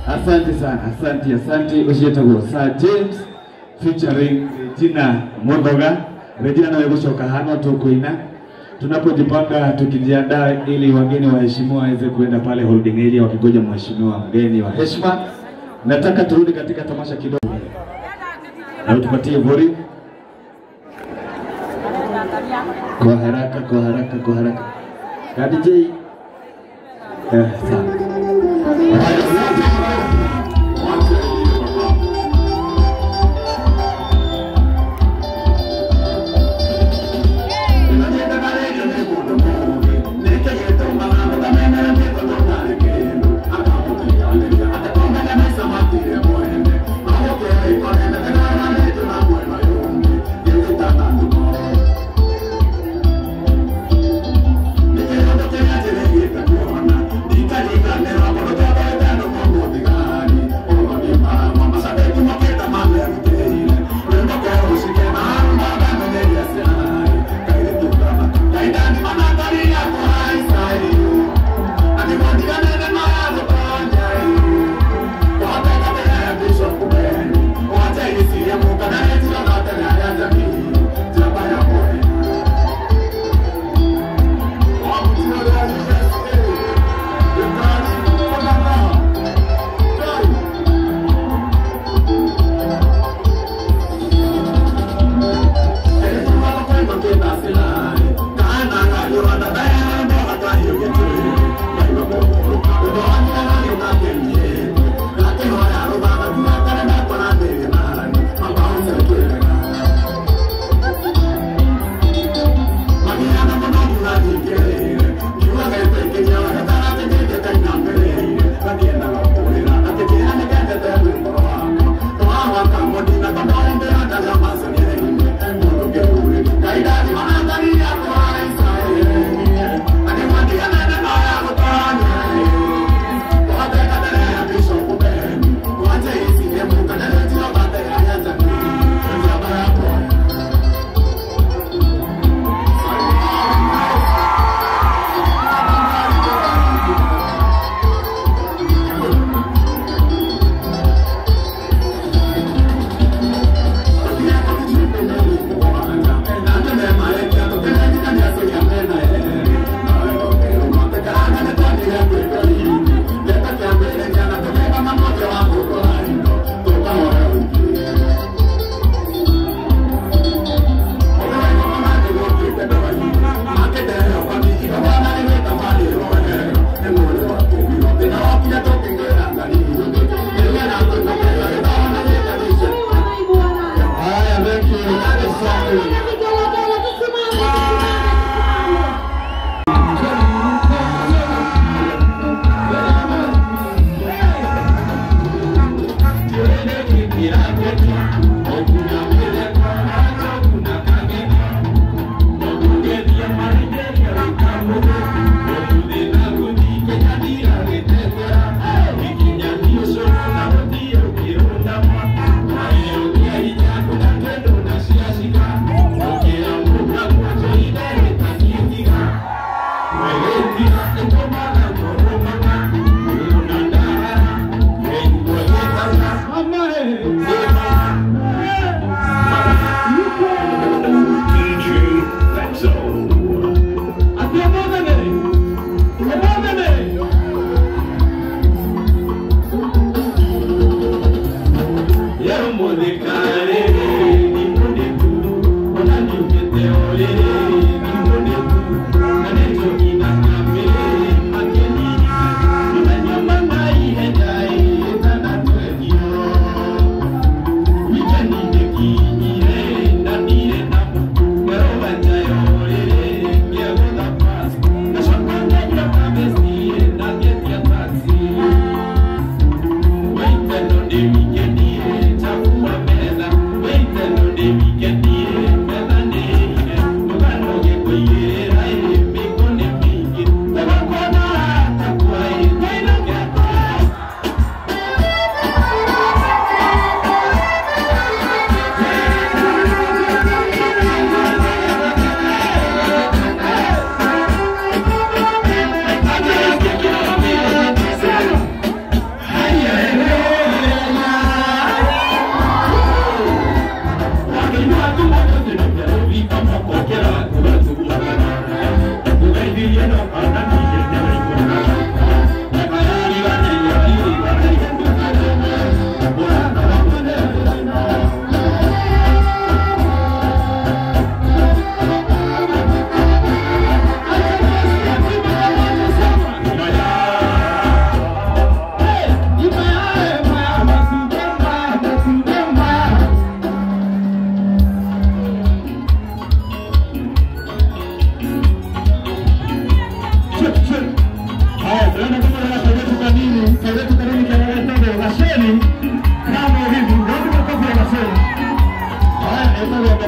Asante sana, asante Ojetago Sir James featuring Regina Mudoga. Regina na wegushoka hano tukuina. Tunapojipanga tukijiandaa ili wageni waheshimiwa waweze kuenda pale holding area wakigoja mheshimiwa mgeni wa heshima. Nataka turudi katika tamasha kidogo. Na tupatie bori. Kwa haraka. DJ. Sawa. Thank you.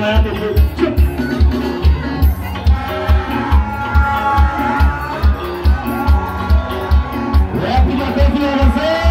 ngoma yako tu. Wapi makofi ya wazee?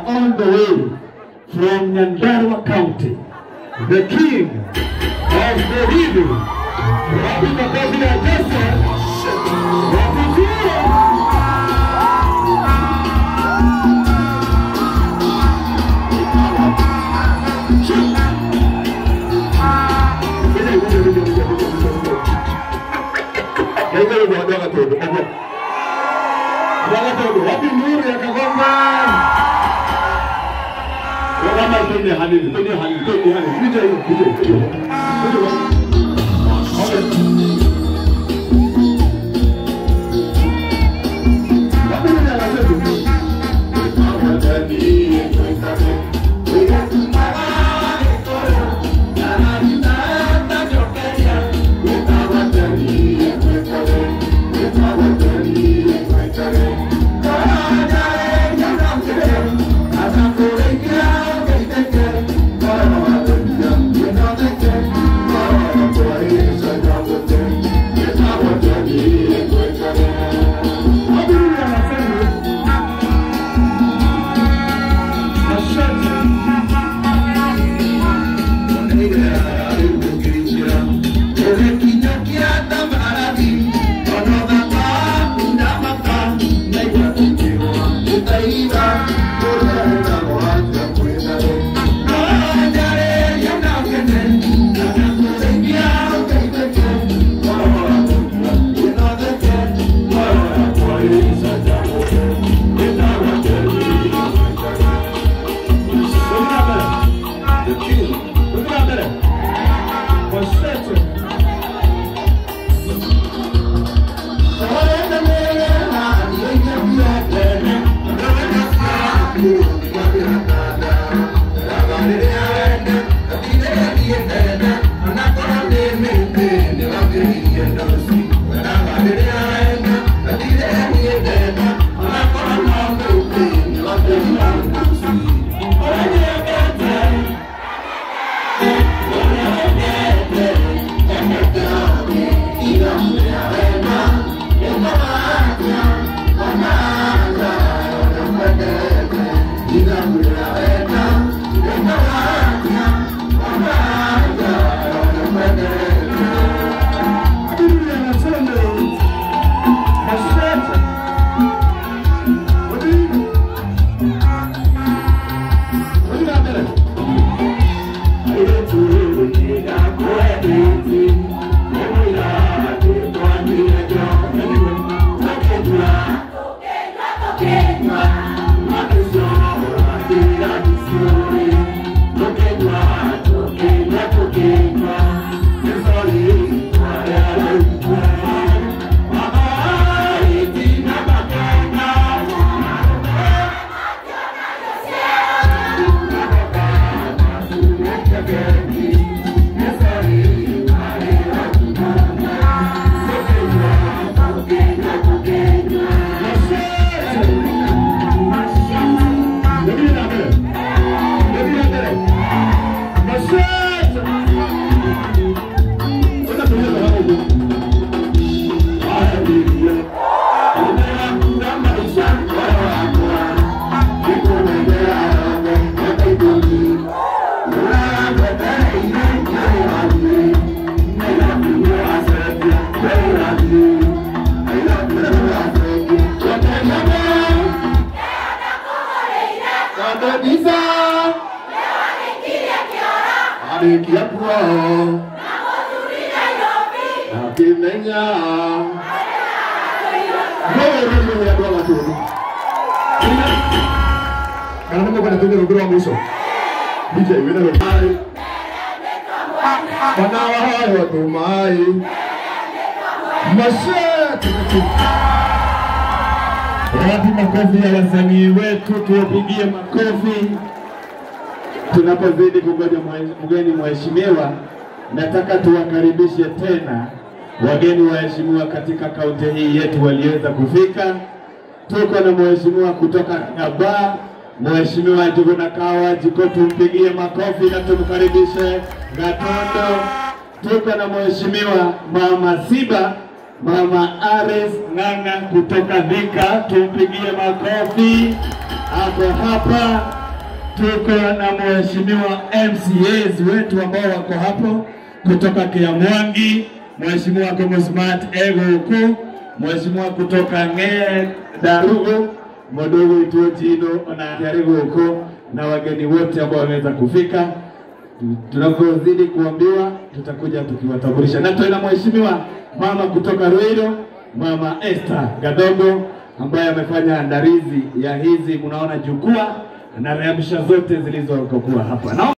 All the way from Nyandarua County, the king of the river, Rabbi Makofi ya Jesse, Rabbi Wapi nuru ya Kagoma? Kama twende halili, twende halili, twende halili. Kuja hiyo, kuja hiyo. Wapi nuru ya Kagoma? Thank you. kanisa Arikia kwao akimenya wewe ya dola tu kana nimo kana tuende ruguru wa mwisho DJ wina mai bana hayo tumai mashati wapi makofi ya wasanii wetu, tuwapigie makofi. Tunapozidi kungoja mgeni mheshimiwa, nataka tuwakaribishe tena wageni waheshimiwa katika kaunti hii yetu waliweza kufika. Tuko na mheshimiwa kutoka Ngaba, mheshimiwa Juguna Kawa Jiko, tumpigie makofi na tumkaribishe Gatondo. Tuko na mheshimiwa Mama Siba, Mama Ares Nganga kutoka Thika, tumpigie makofi. Hapo hapa tuko na mheshimiwa MCAs wetu ambao wako hapo kutoka Kiamwangi, mheshimiwa Komo Smart Ego huko, mheshimiwa kutoka Ng'e Darugo, Modogo Ituotino na Jarigo huko, na wageni wote ambao wameweza kufika. Tunapozidi kuambiwa tutakuja tukiwatambulisha. Na tuna mheshimiwa mama kutoka Ruiro, Mama Esther Gadogo, ambaye amefanya andalizi ya hizi, mnaona jukwaa na reabisha zote zilizokuwa hapa.